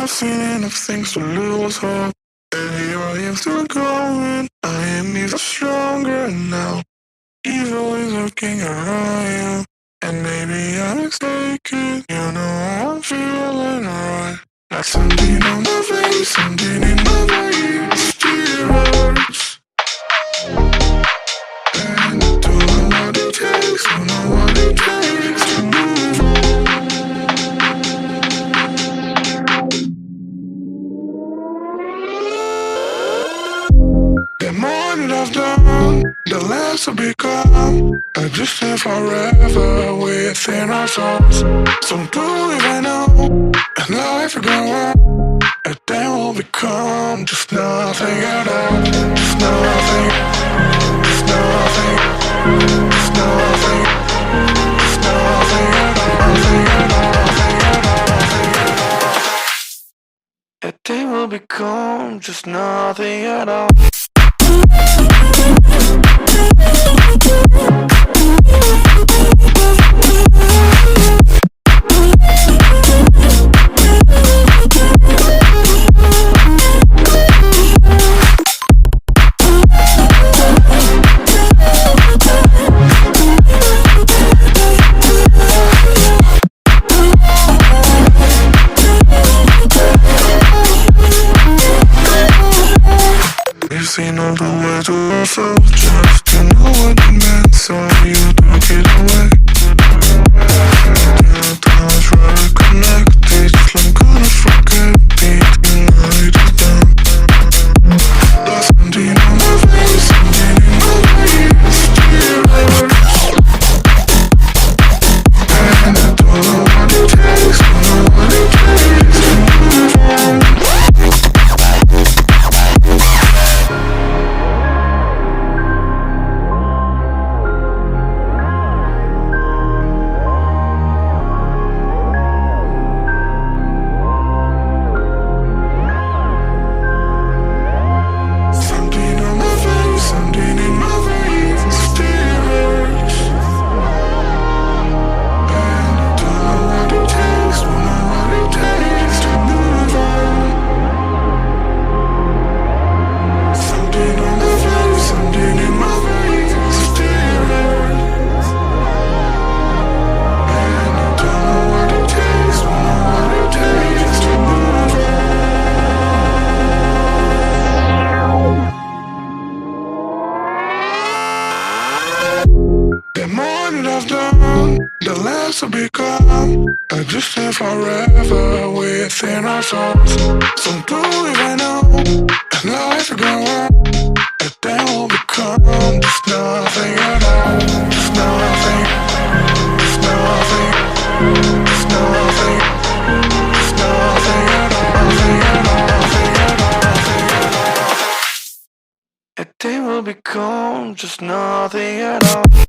I've seen enough things to lose hope. And here I am still going. I am even stronger now. Evil is lurking around you. And maybe I'm mistaken. You know I'm feeling right. Like something on my face, something in my veins. Still hurts. And I don't know what it takes, don't know what it takes to move on. The more that I've done, the less I become. I just live forever within our souls. So do if I know, and life will go on. And then we'll become just nothing at all. Just nothing, just nothing, just nothing, just nothing at all, nothing at all, nothing at all, nothing at all. And then we'll become just nothing at all. We've seen all the way to ourselves just to know what it meant, so you took it away. The times where we connected, I'm gonna forget it tonight is done. There's something on my face, something in my veins, still hurts. And I don't know what it takes, don't know what it takes to move on. The more that I've done, the less I become. I just live forever within our souls. So do if I know, and life will go on. And then we'll become just nothing at all. Just nothing, just nothing, just nothing, just nothing at all, nothing at all, nothing at all, nothing at all. And then we'll become just nothing at all.